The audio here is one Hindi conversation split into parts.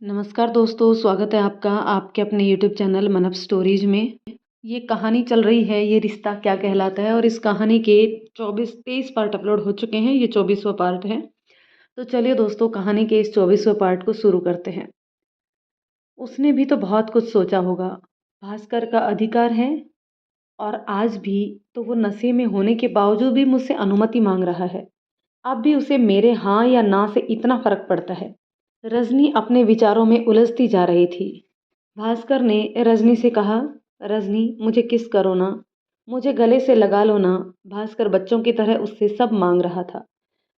नमस्कार दोस्तों, स्वागत है आपका आपके अपने यूट्यूब चैनल मनप स्टोरीज में। ये कहानी चल रही है ये रिश्ता क्या कहलाता है और इस कहानी के 23 पार्ट अपलोड हो चुके हैं। ये 24वां पार्ट है। तो चलिए दोस्तों, कहानी के इस 24वें पार्ट को शुरू करते हैं। उसने भी तो बहुत कुछ सोचा होगा। भास्कर का अधिकार है और आज भी तो वो नशे में होने के बावजूद भी मुझसे अनुमति मांग रहा है। अब भी उसे मेरे हाँ या ना से इतना फर्क पड़ता है। रजनी अपने विचारों में उलझती जा रही थी। भास्कर ने रजनी से कहा, रजनी मुझे किस करो ना, मुझे गले से लगा लो ना। भास्कर बच्चों की तरह उससे सब मांग रहा था।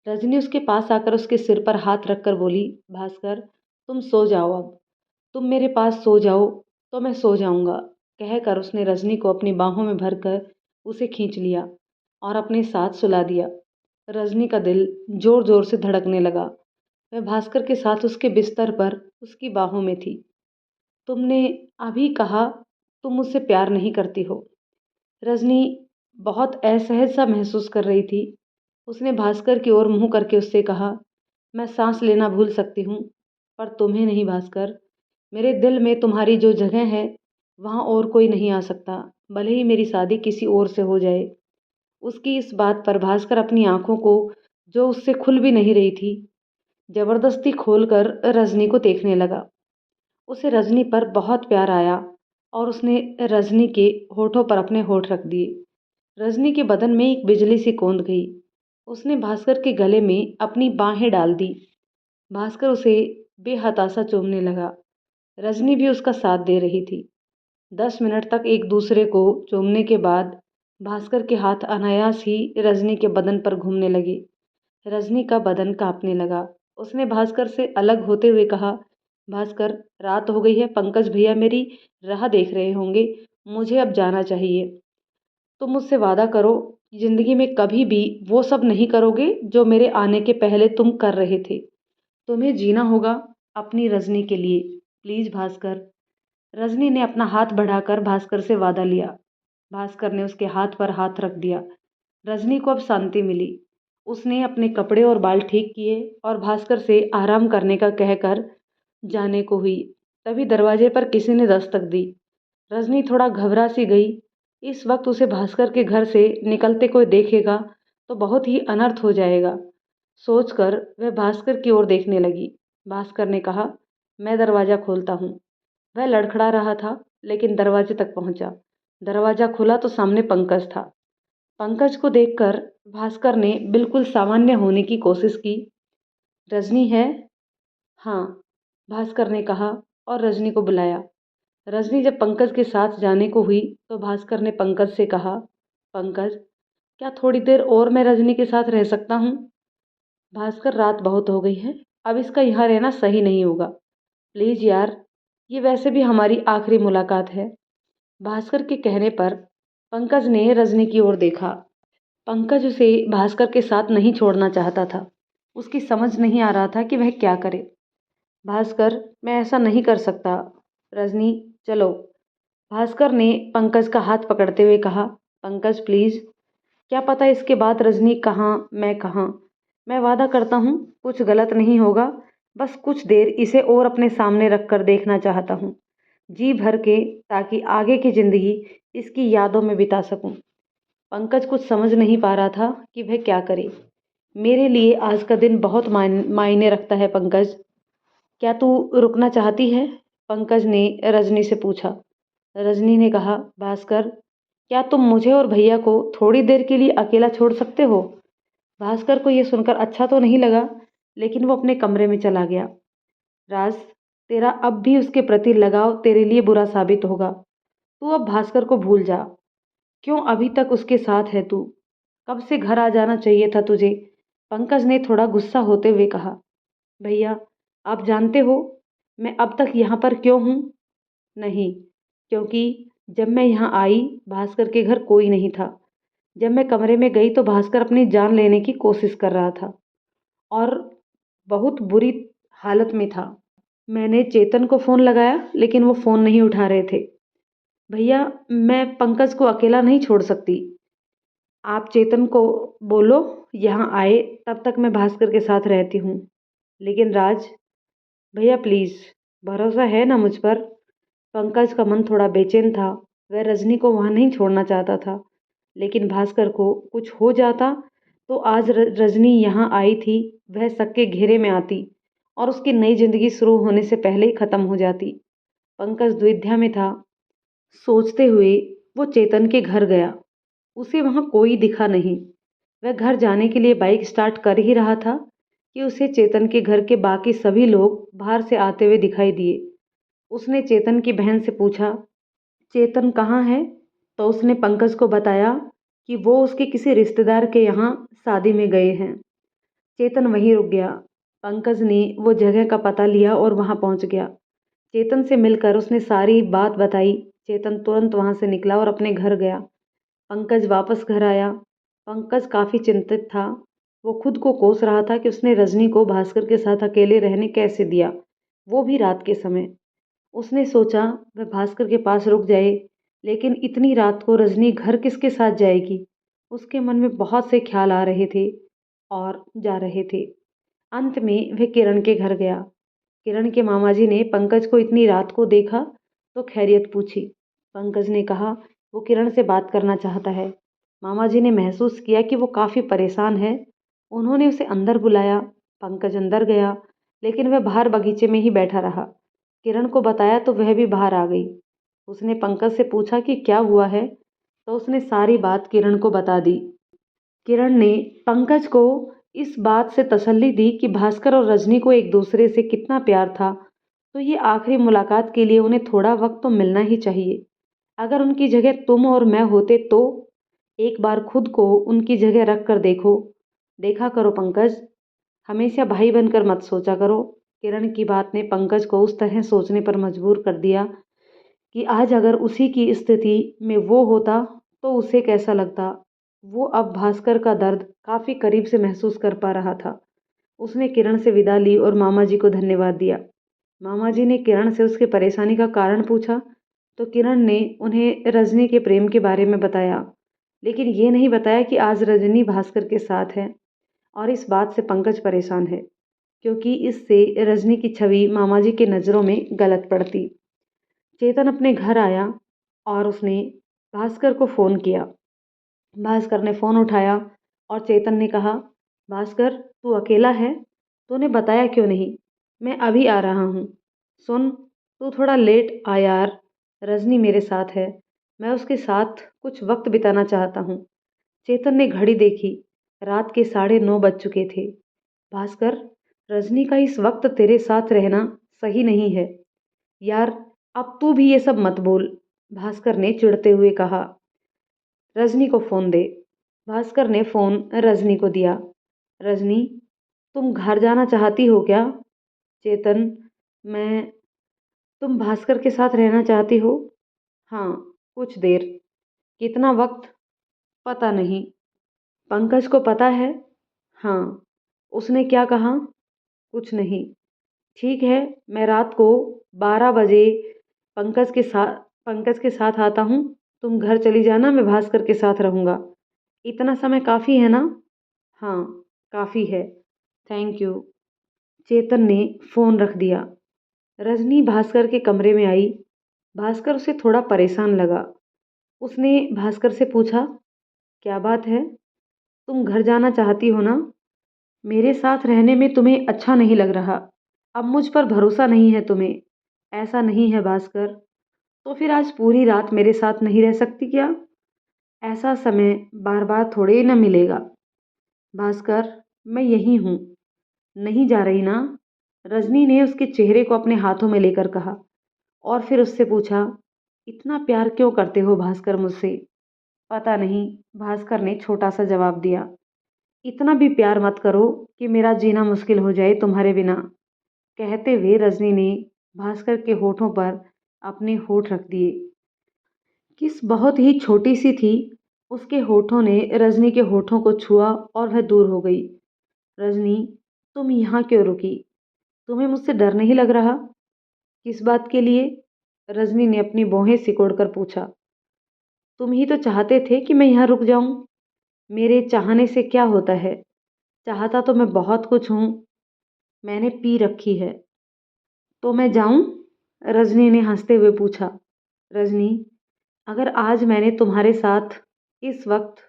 रजनी उसके पास आकर उसके सिर पर हाथ रखकर बोली, भास्कर तुम सो जाओ, अब तुम मेरे पास सो जाओ तो मैं सो जाऊंगा। कहकर उसने रजनी को अपनी बाहों में भरकर उसे खींच लिया और अपने साथ सुला दिया। रजनी का दिल जोर जोर से धड़कने लगा। वह भास्कर के साथ उसके बिस्तर पर उसकी बाहों में थी। तुमने अभी कहा तुम मुझसे प्यार नहीं करती हो। रजनी बहुत असहज सा महसूस कर रही थी। उसने भास्कर की ओर मुंह करके उससे कहा, मैं सांस लेना भूल सकती हूँ पर तुम्हें नहीं भास्कर। मेरे दिल में तुम्हारी जो जगह है वहाँ और कोई नहीं आ सकता, भले ही मेरी शादी किसी और से हो जाए। उसकी इस बात पर भास्कर अपनी आंखों को, जो उससे खुल भी नहीं रही थी, जबरदस्ती खोलकर रजनी को देखने लगा। उसे रजनी पर बहुत प्यार आया और उसने रजनी के होठों पर अपने होठ रख दिए। रजनी के बदन में एक बिजली सी कौंध गई। उसने भास्कर के गले में अपनी बाहें डाल दी। भास्कर उसे बेहताशा चूमने लगा। रजनी भी उसका साथ दे रही थी। 10 मिनट तक एक दूसरे को चूमने के बाद भास्कर के हाथ अनायास ही रजनी के बदन पर घूमने लगे। रजनी का बदन कांपने लगा। उसने भास्कर से अलग होते हुए कहा, भास्कर रात हो गई है, पंकज भैया मेरी राह देख रहे होंगे, मुझे अब जाना चाहिए। तुम मुझसे वादा करो, जिंदगी में कभी भी वो सब नहीं करोगे जो मेरे आने के पहले तुम कर रहे थे। तुम्हें जीना होगा अपनी रजनी के लिए, प्लीज भास्कर। रजनी ने अपना हाथ बढ़ाकर भास्कर से वादा लिया। भास्कर ने उसके हाथ पर हाथ रख दिया। रजनी को अब शांति मिली। उसने अपने कपड़े और बाल ठीक किए और भास्कर से आराम करने का कहकर जाने को हुई। तभी दरवाजे पर किसी ने दस्तक दी। रजनी थोड़ा घबरा सी गई। इस वक्त उसे भास्कर के घर से निकलते कोई देखेगा तो बहुत ही अनर्थ हो जाएगा, सोचकर वह भास्कर की ओर देखने लगी। भास्कर ने कहा, मैं दरवाज़ा खोलता हूँ। वह लड़खड़ा रहा था लेकिन दरवाजे तक पहुंचा। दरवाज़ा खुला तो सामने पंकज था। पंकज को देखकर भास्कर ने बिल्कुल सामान्य होने की कोशिश की। रजनी है? हाँ, भास्कर ने कहा और रजनी को बुलाया। रजनी जब पंकज के साथ जाने को हुई तो भास्कर ने पंकज से कहा, पंकज क्या थोड़ी देर और मैं रजनी के साथ रह सकता हूँ? भास्कर रात बहुत हो गई है, अब इसका यहाँ रहना सही नहीं होगा, प्लीज यार, ये वैसे भी हमारी आखिरी मुलाकात है। भास्कर के कहने पर पंकज ने रजनी की ओर देखा। पंकज उसे भास्कर के साथ नहीं छोड़ना चाहता था। उसकी समझ नहीं आ रहा था कि वह क्या करे। भास्कर मैं ऐसा नहीं कर सकता। रजनी चलो। भास्कर ने पंकज का हाथ पकड़ते हुए कहा, पंकज प्लीज, क्या पता इसके बाद रजनी कहाँ मैं कहाँ। मैं वादा करता हूँ कुछ गलत नहीं होगा, बस कुछ देर इसे और अपने सामने रखकर देखना चाहता हूँ, जी भर के, ताकि आगे की जिंदगी इसकी यादों में बिता सकूं। पंकज कुछ समझ नहीं पा रहा था कि वह क्या करे। मेरे लिए आज का दिन बहुत मायने रखता है पंकज, क्या तू रुकना चाहती है? पंकज ने रजनी से पूछा। रजनी ने कहा, भास्कर क्या तुम मुझे और भैया को थोड़ी देर के लिए अकेला छोड़ सकते हो? भास्कर को यह सुनकर अच्छा तो नहीं लगा, लेकिन वो अपने कमरे में चला गया। राज, तेरा अब भी उसके प्रति लगाव तेरे लिए बुरा साबित होगा। तू अब भास्कर को भूल जा। क्यों अभी तक उसके साथ है तू? कब से घर आ जाना चाहिए था तुझे। पंकज ने थोड़ा गुस्सा होते हुए कहा, भैया आप जानते हो मैं अब तक यहाँ पर क्यों हूँ? नहीं, क्योंकि जब मैं यहाँ आई भास्कर के घर कोई नहीं था। जब मैं कमरे में गई तो भास्कर अपनी जान लेने की कोशिश कर रहा था और बहुत बुरी हालत में था। मैंने चेतन को फ़ोन लगाया लेकिन वो फ़ोन नहीं उठा रहे थे। भैया मैं पंकज को अकेला नहीं छोड़ सकती, आप चेतन को बोलो यहाँ आए, तब तक मैं भास्कर के साथ रहती हूँ। लेकिन राज, भैया प्लीज़, भरोसा है ना मुझ पर? पंकज का मन थोड़ा बेचैन था। वह रजनी को वहां नहीं छोड़ना चाहता था, लेकिन भास्कर को कुछ हो जाता तो आज रजनी यहाँ आई थी, वह शक के घेरे में आती और उसकी नई जिंदगी शुरू होने से पहले ही खत्म हो जाती। पंकज द्विधा में था। सोचते हुए वो चेतन के घर गया। उसे वहां कोई दिखा नहीं। वह घर जाने के लिए बाइक स्टार्ट कर ही रहा था कि उसे चेतन के घर के बाकी सभी लोग बाहर से आते हुए दिखाई दिए। उसने चेतन की बहन से पूछा, चेतन कहाँ है? तो उसने पंकज को बताया कि वो उसके किसी रिश्तेदार के यहाँ शादी में गए हैं। चेतन वहीं रुक गया। पंकज ने वो जगह का पता लिया और वहां पहुंच गया। चेतन से मिलकर उसने सारी बात बताई। चेतन तुरंत वहां से निकला और अपने घर गया। पंकज वापस घर आया। पंकज काफी चिंतित था। वो खुद को कोस रहा था कि उसने रजनी को भास्कर के साथ अकेले रहने कैसे दिया, वो भी रात के समय। उसने सोचा वह भास्कर के पास रुक जाए, लेकिन इतनी रात को रजनी घर किसके साथ जाएगी? उसके मन में बहुत से ख्याल आ रहे थे और जा रहे थे। अंत में वह किरण के घर गया। किरण के मामा जी ने पंकज को इतनी रात को देखा तो खैरियत पूछी। पंकज ने कहा वो किरण से बात करना चाहता है। मामा जी ने महसूस किया कि वो काफ़ी परेशान है। उन्होंने उसे अंदर बुलाया। पंकज अंदर गया, लेकिन वह बाहर बगीचे में ही बैठा रहा। किरण को बताया तो वह भी बाहर आ गई। उसने पंकज से पूछा कि क्या हुआ है, तो उसने सारी बात किरण को बता दी। किरण ने पंकज को इस बात से तसल्ली दी कि भास्कर और रजनी को एक दूसरे से कितना प्यार था, तो ये आखिरी मुलाकात के लिए उन्हें थोड़ा वक्त तो मिलना ही चाहिए। अगर उनकी जगह तुम और मैं होते तो एक बार खुद को उनकी जगह रख कर देखो। देखा करो पंकज, हमेशा भाई बनकर मत सोचा करो। किरण की बात ने पंकज को उस तरह सोचने पर मजबूर कर दिया कि आज अगर उसी की स्थिति में वो होता तो उसे कैसा लगता। वो अब भास्कर का दर्द काफी करीब से महसूस कर पा रहा था। उसने किरण से विदा ली और मामा जी को धन्यवाद दिया। मामा जी ने किरण से उसकी परेशानी का कारण पूछा तो किरण ने उन्हें रजनी के प्रेम के बारे में बताया, लेकिन ये नहीं बताया कि आज रजनी भास्कर के साथ है। और इस बात से पंकज परेशान है, क्योंकि इससे रजनी की छवि मामा जी की नज़रों में गलत पड़ती। चेतन अपने घर आया और उसने भास्कर को फ़ोन किया। भास्कर ने फ़ोन उठाया और चेतन ने कहा, भास्कर तू अकेला है? तूने बताया क्यों नहीं? मैं अभी आ रहा हूँ। सुन, तू थोड़ा लेट आ यार। रजनी मेरे साथ है। मैं उसके साथ कुछ वक्त बिताना चाहता हूँ। चेतन ने घड़ी देखी। रात के 9:30 बज चुके थे। भास्कर, रजनी का इस वक्त तेरे साथ रहना सही नहीं है। यार, अब तू भी ये सब मत बोल, भास्कर ने चिढ़ते हुए कहा। रजनी को फ़ोन दे। भास्कर ने फ़ोन रजनी को दिया। रजनी, तुम घर जाना चाहती हो क्या? चेतन, मैं तुम भास्कर के साथ रहना चाहती हो? हाँ, कुछ देर। कितना वक्त? पता नहीं। पंकज को पता है? हाँ। उसने क्या कहा? कुछ नहीं। ठीक है, मैं रात को 12 बजे पंकज के साथ आता हूँ। तुम घर चली जाना, मैं भास्कर के साथ रहूँगा। इतना समय काफ़ी है ना? हाँ, काफ़ी है। Thank you. चेतन ने फ़ोन रख दिया। रजनी भास्कर के कमरे में आई। भास्कर उसे थोड़ा परेशान लगा। उसने भास्कर से पूछा, क्या बात है? तुम घर जाना चाहती हो ना? मेरे साथ रहने में तुम्हें अच्छा नहीं लग रहा। अब मुझ पर भरोसा नहीं है तुम्हें। ऐसा नहीं है भास्कर। तो फिर आज पूरी रात मेरे साथ नहीं रह सकती क्या? ऐसा समय बार बार थोड़े ही न मिलेगा। भास्कर, मैं यहीं हूँ। नहीं जा रही ना? रजनी ने उसके चेहरे को अपने हाथों में लेकर कहा और फिर उससे पूछा, इतना प्यार क्यों करते हो भास्कर मुझसे? पता नहीं, भास्कर ने छोटा सा जवाब दिया। इतना भी प्यार मत करो कि मेरा जीना मुश्किल हो जाए तुम्हारे बिना। कहते हुए रजनी ने भास्कर के होठों पर अपने होठ रख दिए। किस बहुत ही छोटी सी थी। उसके होठों ने रजनी के होठों को छुआ और वह दूर हो गई। रजनी, तुम यहाँ क्यों रुकी? तुम्हें मुझसे डर नहीं लग रहा? किस बात के लिए? रजनी ने अपनी भौहें सिकोड़कर पूछा। तुम ही तो चाहते थे कि मैं यहाँ रुक जाऊं। मेरे चाहने से क्या होता है? चाहता तो मैं बहुत कुछ हूँ। मैंने पी रखी है। तो मैं जाऊं? रजनी ने हंसते हुए पूछा। रजनी, अगर आज मैंने तुम्हारे साथ इस वक्त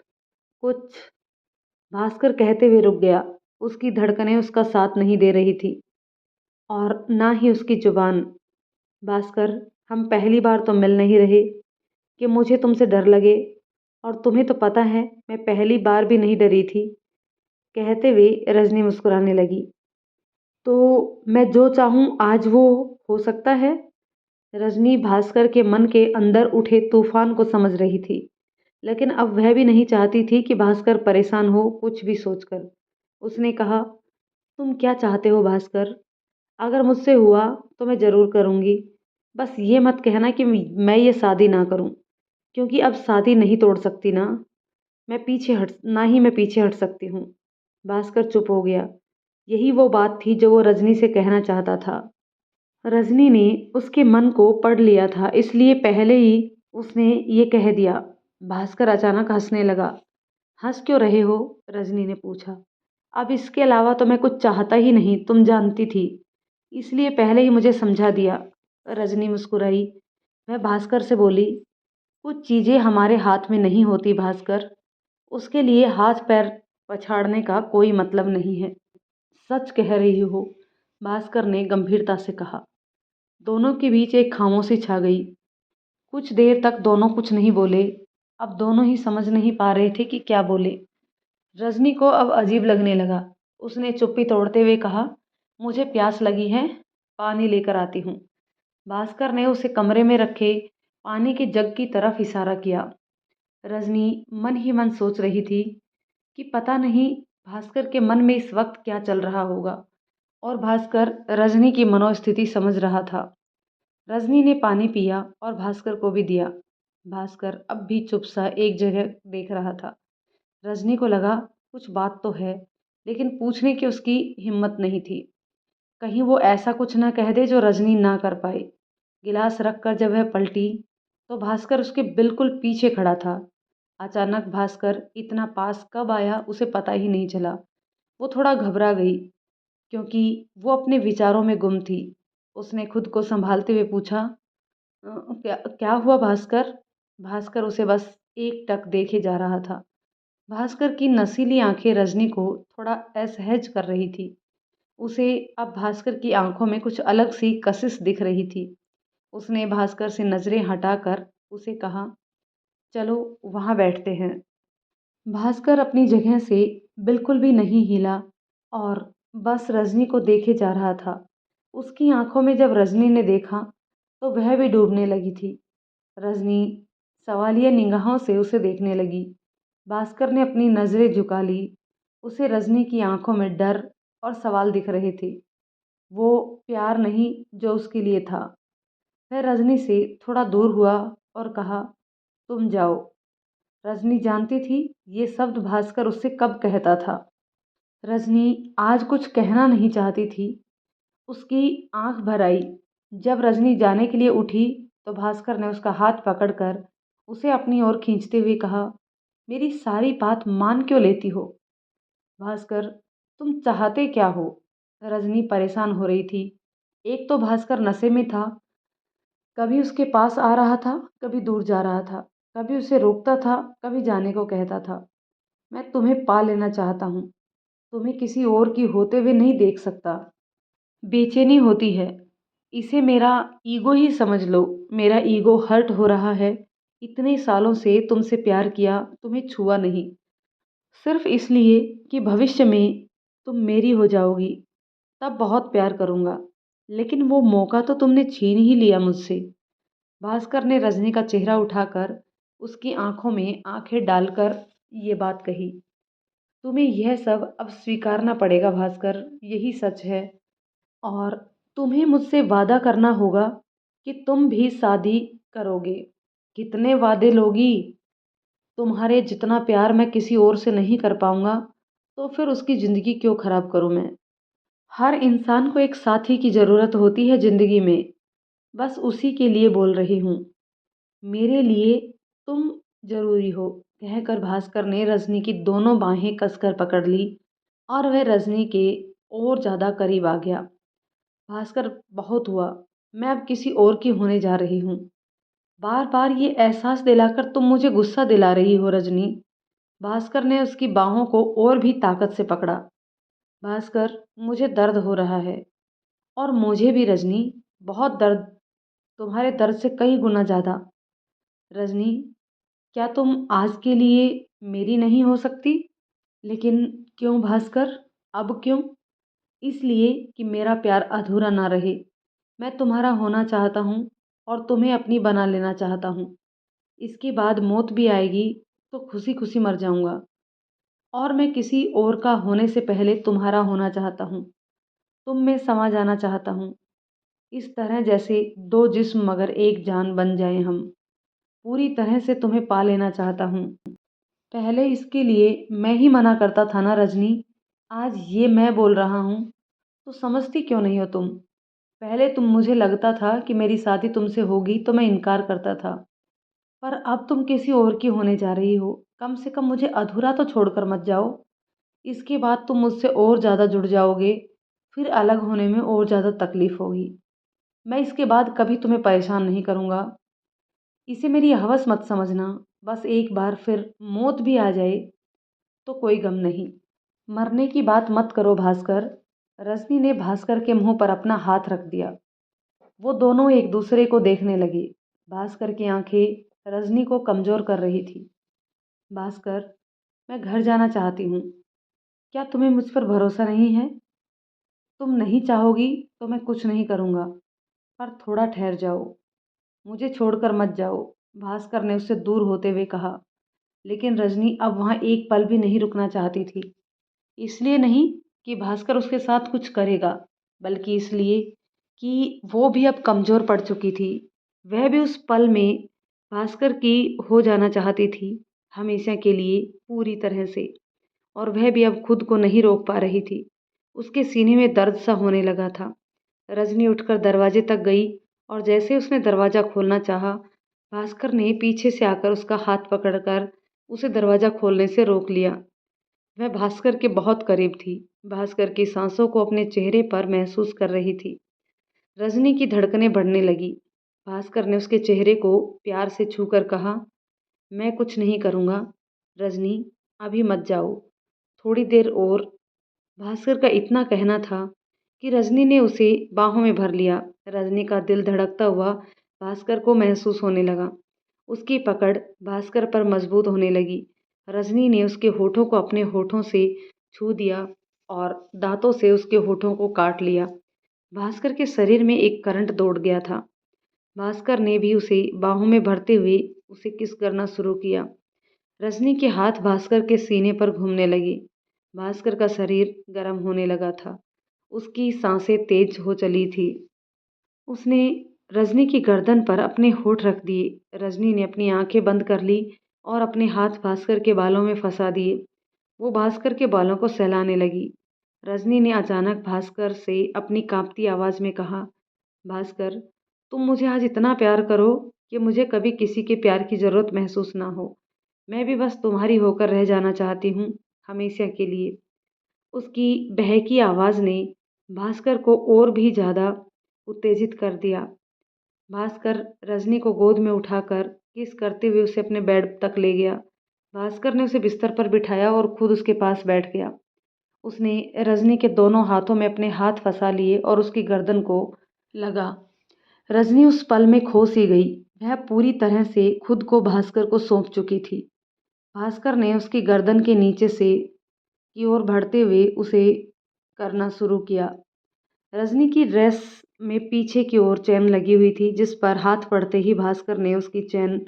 कुछ, भास्कर कहते हुए रुक गया। उसकी धड़कनें उसका साथ नहीं दे रही थी और ना ही उसकी जुबान। भास्कर, हम पहली बार तो मिल नहीं रहे कि मुझे तुमसे डर लगे, और तुम्हें तो पता है मैं पहली बार भी नहीं डरी थी। कहते हुए रजनी मुस्कुराने लगी। तो मैं जो चाहूं आज वो हो सकता है? रजनी भास्कर के मन के अंदर उठे तूफान को समझ रही थी, लेकिन अब वह भी नहीं चाहती थी कि भास्कर परेशान हो कुछ भी सोचकर। उसने कहा, तुम क्या चाहते हो भास्कर? अगर मुझसे हुआ तो मैं ज़रूर करूँगी। बस ये मत कहना कि मैं ये शादी ना करूँ, क्योंकि अब शादी नहीं तोड़ सकती ना। मैं पीछे हट सकती हूँ। भास्कर चुप हो गया। यही वो बात थी जो वो रजनी से कहना चाहता था। रजनी ने उसके मन को पढ़ लिया था, इसलिए पहले ही उसने ये कह दिया। भास्कर अचानक हंसने लगा। हंस क्यों रहे हो? रजनी ने पूछा। अब इसके अलावा तो मैं कुछ चाहता ही नहीं, तुम जानती थी, इसलिए पहले ही मुझे समझा दिया। रजनी मुस्कुराई। वह भास्कर से बोली, कुछ चीज़ें हमारे हाथ में नहीं होती भास्कर, उसके लिए हाथ पैर पछाड़ने का कोई मतलब नहीं है। सच कह रही हो, भास्कर ने गंभीरता से कहा। दोनों के बीच एक खामोशी छा गई। कुछ देर तक दोनों कुछ नहीं बोले। अब दोनों ही समझ नहीं पा रहे थे कि क्या बोले। रजनी को अब अजीब लगने लगा। उसने चुप्पी तोड़ते हुए कहा, मुझे प्यास लगी है, पानी लेकर आती हूँ। भास्कर ने उसे कमरे में रखे पानी के जग की तरफ इशारा किया। रजनी मन ही मन सोच रही थी कि पता नहीं भास्कर के मन में इस वक्त क्या चल रहा होगा, और भास्कर रजनी की मनोस्थिति समझ रहा था। रजनी ने पानी पिया और भास्कर को भी दिया। भास्कर अब भी चुप सा एक जगह देख रहा था। रजनी को लगा कुछ बात तो है, लेकिन पूछने की उसकी हिम्मत नहीं थी। कहीं वो ऐसा कुछ ना कह दे जो रजनी ना कर पाए। गिलास रखकर जब वह पलटी तो भास्कर उसके बिल्कुल पीछे खड़ा था। अचानक भास्कर इतना पास कब आया उसे पता ही नहीं चला। वो थोड़ा घबरा गई, क्योंकि वो अपने विचारों में गुम थी। उसने खुद को संभालते हुए पूछा, क्या क्या हुआ भास्कर? भास्कर उसे बस एक टक देखे जा रहा था। भास्कर की नसीली आंखें रजनी को थोड़ा असहज कर रही थी। उसे अब भास्कर की आंखों में कुछ अलग सी कशिश दिख रही थी। उसने भास्कर से नजरें हटाकर उसे कहा, चलो वहाँ बैठते हैं। भास्कर अपनी जगह से बिल्कुल भी नहीं हिला और बस रजनी को देखे जा रहा था। उसकी आंखों में जब रजनी ने देखा तो वह भी डूबने लगी थी। रजनी सवालिया निगाहों से उसे देखने लगी। भास्कर ने अपनी नज़रें झुका ली। उसे रजनी की आंखों में डर और सवाल दिख रहे थे। वो प्यार नहीं जो उसके लिए था। वह रजनी से थोड़ा दूर हुआ और कहा, तुम जाओ। रजनी जानती थी ये शब्द भास्कर उससे कब कहता था। रजनी आज कुछ कहना नहीं चाहती थी। उसकी आंख भर आई। जब रजनी जाने के लिए उठी तो भास्कर ने उसका हाथ पकड़कर उसे अपनी ओर खींचते हुए कहा, मेरी सारी बात मान क्यों लेती हो? भास्कर, तुम चाहते क्या हो? रजनी परेशान हो रही थी। एक तो भास्कर नशे में था, कभी उसके पास आ रहा था, कभी दूर जा रहा था, कभी उसे रोकता था, कभी जाने को कहता था। मैं तुम्हें पा लेना चाहता हूँ, तुम्हें किसी और की होते हुए नहीं देख सकता। बेचैनी होती है, इसे मेरा ईगो ही समझ लो। मेरा ईगो हर्ट हो रहा है। इतने सालों से तुमसे प्यार किया, तुम्हें छुआ नहीं, सिर्फ इसलिए कि भविष्य में तुम मेरी हो जाओगी। तब बहुत प्यार करूँगा, लेकिन वो मौका तो तुमने छीन ही लिया मुझसे। भास्कर ने रजनी का चेहरा उठाकर उसकी आंखों में आंखें डालकर ये बात कही। तुम्हें यह सब अब स्वीकारना पड़ेगा भास्कर, यही सच है। और तुम्हें मुझसे वादा करना होगा कि तुम भी शादी करोगे। कितने वादे लोगी? तुम्हारे जितना प्यार मैं किसी और से नहीं कर पाऊंगा, तो फिर उसकी ज़िंदगी क्यों ख़राब करूं मैं? हर इंसान को एक साथी की ज़रूरत होती है ज़िंदगी में, बस उसी के लिए बोल रही हूँ। मेरे लिए तुम ज़रूरी हो। कहकर भास्कर ने रजनी की दोनों बाहें कसकर पकड़ ली और वह रजनी के और ज़्यादा करीब आ गया। भास्कर, बहुत हुआ। मैं अब किसी और की होने जा रही हूँ। बार बार ये एहसास दिलाकर तुम मुझे गुस्सा दिला रही हो रजनी। भास्कर ने उसकी बाहों को और भी ताकत से पकड़ा। भास्कर, मुझे दर्द हो रहा है। और मुझे भी रजनी, बहुत दर्द। तुम्हारे दर्द से कई गुना ज़्यादा। रजनी, क्या तुम आज के लिए मेरी नहीं हो सकती? लेकिन क्यों भास्कर? अब क्यों? इसलिए कि मेरा प्यार अधूरा ना रहे। मैं तुम्हारा होना चाहता हूँ और तुम्हें अपनी बना लेना चाहता हूँ। इसके बाद मौत भी आएगी तो खुशी खुशी मर जाऊंगा। और मैं किसी और का होने से पहले तुम्हारा होना चाहता हूँ। तुम में समा जाना चाहता हूँ। इस तरह जैसे दो जिस्म मगर एक जान बन जाएं हम। पूरी तरह से तुम्हें पा लेना चाहता हूँ। पहले इसके लिए मैं ही मना करता था ना रजनी। आज ये मैं बोल रहा हूँ तो समझती क्यों नहीं हो तुम? पहले तुम मुझे लगता था कि मेरी शादी तुमसे होगी तो मैं इनकार करता था। पर अब तुम किसी और की होने जा रही हो। कम से कम मुझे अधूरा तो छोड़कर मत जाओ। इसके बाद तुम मुझसे और ज़्यादा जुड़ जाओगे। फिर अलग होने में और ज़्यादा तकलीफ होगी। मैं इसके बाद कभी तुम्हें परेशान नहीं करूँगा। इसे मेरी हवस मत समझना। बस एक बार फिर मौत भी आ जाए तो कोई गम नहीं। मरने की बात मत करो भास्कर। रजनी ने भास्कर के मुंह पर अपना हाथ रख दिया। वो दोनों एक दूसरे को देखने लगे। भास्कर की आंखें रजनी को कमजोर कर रही थी। भास्कर, मैं घर जाना चाहती हूँ। क्या तुम्हें मुझ पर भरोसा नहीं है? तुम नहीं चाहोगी तो मैं कुछ नहीं करूँगा। पर थोड़ा ठहर जाओ। मुझे छोड़कर मत जाओ। भास्कर ने उससे दूर होते हुए कहा। लेकिन रजनी अब वहाँ एक पल भी नहीं रुकना चाहती थी। इसलिए नहीं कि भास्कर उसके साथ कुछ करेगा, बल्कि इसलिए कि वो भी अब कमज़ोर पड़ चुकी थी। वह भी उस पल में भास्कर की हो जाना चाहती थी, हमेशा के लिए पूरी तरह से। और वह भी अब खुद को नहीं रोक पा रही थी। उसके सीने में दर्द सा होने लगा था। रजनी उठकर दरवाजे तक गई और जैसे उसने दरवाज़ा खोलना चाहा, भास्कर ने पीछे से आकर उसका हाथ पकड़कर उसे दरवाज़ा खोलने से रोक लिया। वह भास्कर के बहुत करीब थी। भास्कर की सांसों को अपने चेहरे पर महसूस कर रही थी। रजनी की धड़कनें बढ़ने लगी। भास्कर ने उसके चेहरे को प्यार से छूकर कहा, मैं कुछ नहीं करूँगा। रजनी, अभी मत जाओ। थोड़ी देर और। भास्कर का इतना कहना था कि रजनी ने उसे बाहों में भर लिया। रजनी का दिल धड़कता हुआ भास्कर को महसूस होने लगा। उसकी पकड़ भास्कर पर मजबूत होने लगी। रजनी ने उसके होठों को अपने होठों से छू दिया और दांतों से उसके होठों को काट लिया। भास्कर के शरीर में एक करंट दौड़ गया था। भास्कर ने भी उसे बाहों में भरते हुए उसे किस करना शुरू किया। रजनी के हाथ भास्कर के सीने पर घूमने लगे। भास्कर का शरीर गर्म होने लगा था। उसकी सांसें तेज हो चली थी। उसने रजनी की गर्दन पर अपने होठ रख दिए। रजनी ने अपनी आंखें बंद कर ली और अपने हाथ भास्कर के बालों में फंसा दिए। वो भास्कर के बालों को सहलाने लगी। रजनी ने अचानक भास्कर से अपनी कांपती आवाज़ में कहा, भास्कर, तुम मुझे आज इतना प्यार करो कि मुझे कभी किसी के प्यार की ज़रूरत महसूस ना हो। मैं भी बस तुम्हारी होकर रह जाना चाहती हूँ, हमेशा के लिए। उसकी बहकी आवाज़ ने भास्कर को और भी ज़्यादा उत्तेजित कर दिया। भास्कर रजनी को गोद में उठाकर किस करते हुए उसे अपने बेड तक ले गया। भास्कर ने उसे बिस्तर पर बिठाया और खुद उसके पास बैठ गया। उसने रजनी के दोनों हाथों में अपने हाथ फंसा लिए और उसकी गर्दन को लगा। रजनी उस पल में खो सी गई। वह पूरी तरह से खुद को भास्कर को सौंप चुकी थी। भास्कर ने उसकी गर्दन के नीचे से की ओर बढ़ते हुए उसे करना शुरू किया। रजनी की ड्रेस में पीछे की ओर चैन लगी हुई थी, जिस पर हाथ पड़ते ही भास्कर ने उसकी चैन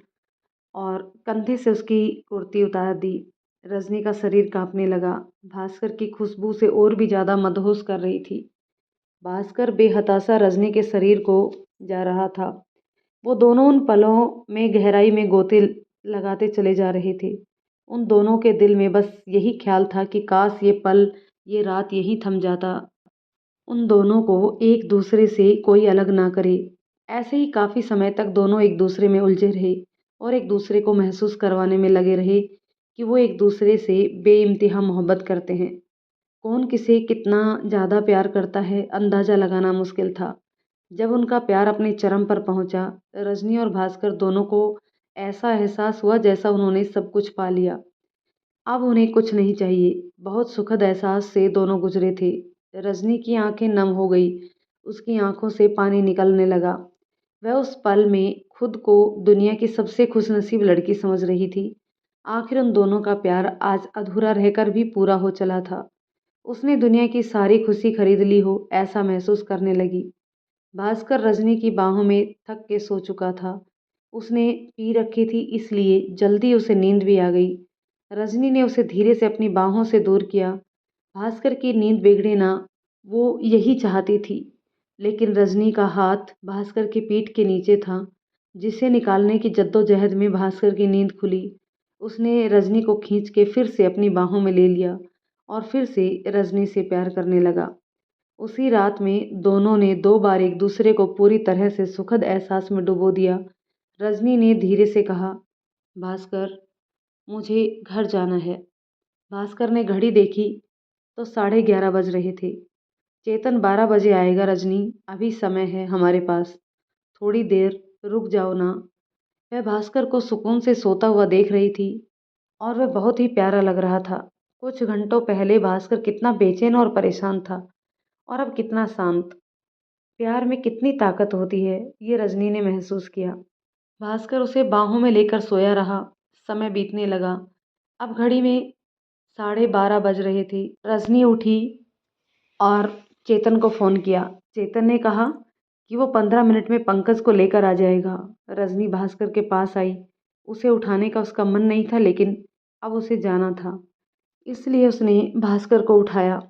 और कंधे से उसकी कुर्ती उतार दी। रजनी का शरीर कांपने लगा। भास्कर की खुशबू से और भी ज़्यादा मदहोश कर रही थी। भास्कर बेहताशा रजनी के शरीर को जा रहा था। वो दोनों उन पलों में गहराई में गोते लगाते चले जा रहे थे। उन दोनों के दिल में बस यही ख्याल था कि काश ये पल, ये रात यहीं थम जाता। उन दोनों को एक दूसरे से कोई अलग ना करे। ऐसे ही काफ़ी समय तक दोनों एक दूसरे में उलझे रहे और एक दूसरे को महसूस करवाने में लगे रहे कि वो एक दूसरे से बेइंतहा मोहब्बत करते हैं। कौन किसे कितना ज़्यादा प्यार करता है अंदाज़ा लगाना मुश्किल था। जब उनका प्यार अपने चरम पर पहुंचा, रजनी और भास्कर दोनों को ऐसा एहसास हुआ जैसा उन्होंने सब कुछ पा लिया। अब उन्हें कुछ नहीं चाहिए। बहुत सुखद एहसास से दोनों गुजरे थे। रजनी की आंखें नम हो गई, उसकी आंखों से पानी निकलने लगा। वह उस पल में खुद को दुनिया की सबसे खुशनसीब लड़की समझ रही थी। आखिर उन दोनों का प्यार आज अधूरा रहकर भी पूरा हो चला था। उसने दुनिया की सारी खुशी खरीद ली हो, ऐसा महसूस करने लगी। भास्कर रजनी की बाहों में थक के सो चुका था। उसने पी रखी थी, इसलिए जल्दी उसे नींद भी आ गई। रजनी ने उसे धीरे से अपनी बाहों से दूर किया। भास्कर की नींद बिगड़े ना, वो यही चाहती थी। लेकिन रजनी का हाथ भास्कर की पीठ के नीचे था, जिसे निकालने की जद्दोजहद में भास्कर की नींद खुली। उसने रजनी को खींच के फिर से अपनी बाहों में ले लिया और फिर से रजनी से प्यार करने लगा। उसी रात में दोनों ने 2 बार एक दूसरे को पूरी तरह से सुखद एहसास में डुबो दिया। रजनी ने धीरे से कहा, भास्कर, मुझे घर जाना है। भास्कर ने घड़ी देखी तो 11:30 बज रहे थे। चेतन 12 बजे आएगा रजनी, अभी समय है हमारे पास। थोड़ी देर रुक जाओ ना। वह भास्कर को सुकून से सोता हुआ देख रही थी और वह बहुत ही प्यारा लग रहा था। कुछ घंटों पहले भास्कर कितना बेचैन और परेशान था और अब कितना शांत। प्यार में कितनी ताकत होती है, ये रजनी ने महसूस किया। भास्कर उसे बाहों में लेकर सोया रहा। समय बीतने लगा। अब घड़ी में 12:30 बज रहे थे। रजनी उठी और चेतन को फ़ोन किया। चेतन ने कहा कि वो 15 मिनट में पंकज को लेकर आ जाएगा। रजनी भास्कर के पास आई। उसे उठाने का उसका मन नहीं था, लेकिन अब उसे जाना था, इसलिए उसने भास्कर को उठाया।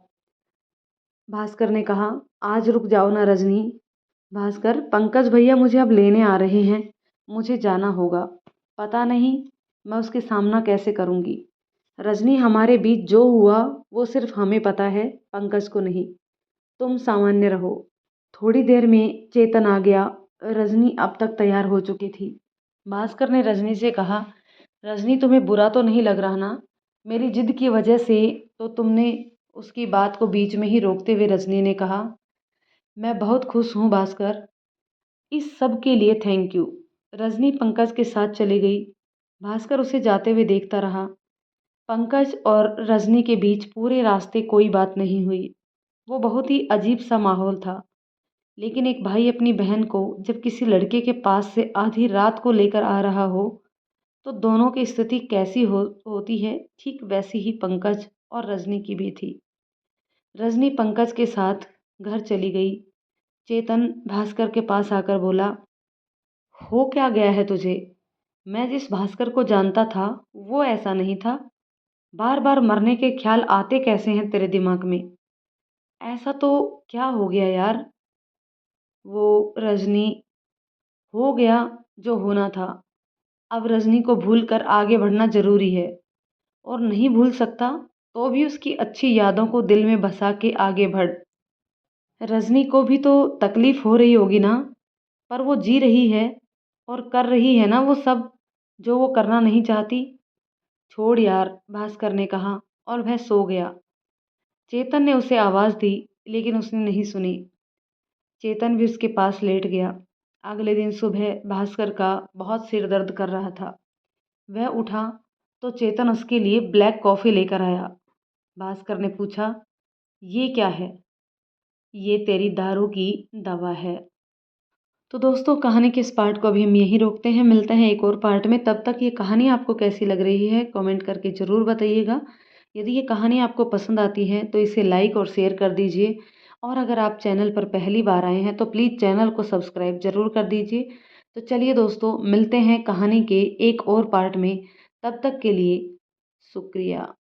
भास्कर ने कहा, आज रुक जाओ ना रजनी। भास्कर, पंकज भैया मुझे अब लेने आ रहे हैं, मुझे जाना होगा। पता नहीं मैं उसके सामना कैसे करूँगी। रजनी, हमारे बीच जो हुआ वो सिर्फ हमें पता है, पंकज को नहीं। तुम सामान्य रहो। थोड़ी देर में चेतन आ गया। रजनी अब तक तैयार हो चुकी थी। भास्कर ने रजनी से कहा, रजनी तुम्हें बुरा तो नहीं लग रहा ना? मेरी जिद की वजह से तो तुमने उसकी बात को बीच में ही रोकते हुए रजनी ने कहा, मैं बहुत खुश हूँ भास्कर, इस सब के लिए थैंक यू। रजनी पंकज के साथ चली गई। भास्कर उसे जाते हुए देखता रहा। पंकज और रजनी के बीच पूरे रास्ते कोई बात नहीं हुई। वो बहुत ही अजीब सा माहौल था। लेकिन एक भाई अपनी बहन को जब किसी लड़के के पास से आधी रात को लेकर आ रहा हो, तो दोनों की स्थिति कैसी होती है, ठीक वैसी ही पंकज और रजनी की भी थी। रजनी पंकज के साथ घर चली गई। चेतन भास्कर के पास आकर बोला, हो क्या गया है तुझे? मैं जिस भास्कर को जानता था वो ऐसा नहीं था। बार बार मरने के ख्याल आते कैसे हैं तेरे दिमाग में? ऐसा तो क्या हो गया यार? वो रजनी, हो गया जो होना था। अब रजनी को भूल कर आगे बढ़ना जरूरी है, और नहीं भूल सकता तो भी उसकी अच्छी यादों को दिल में बसा के आगे बढ़। रजनी को भी तो तकलीफ हो रही होगी ना, पर वो जी रही है और कर रही है ना वो सब जो वो करना नहीं चाहती। छोड़ यार, भास्कर ने कहा, और वह सो गया। चेतन ने उसे आवाज़ दी, लेकिन उसने नहीं सुनी। चेतन भी उसके पास लेट गया। अगले दिन सुबह भास्कर का बहुत सिर दर्द कर रहा था। वह उठा तो चेतन उसके लिए ब्लैक कॉफ़ी लेकर आया। भास्कर ने पूछा, ये क्या है? ये तेरी दारू की दवा है। तो दोस्तों, कहानी के इस पार्ट को अभी हम यहीं रोकते हैं। मिलते हैं एक और पार्ट में। तब तक ये कहानी आपको कैसी लग रही है कमेंट करके ज़रूर बताइएगा। यदि ये कहानी आपको पसंद आती है तो इसे लाइक और शेयर कर दीजिए, और अगर आप चैनल पर पहली बार आए हैं तो प्लीज़ चैनल को सब्सक्राइब ज़रूर कर दीजिए। तो चलिए दोस्तों, मिलते हैं कहानी के एक और पार्ट में। तब तक के लिए शुक्रिया।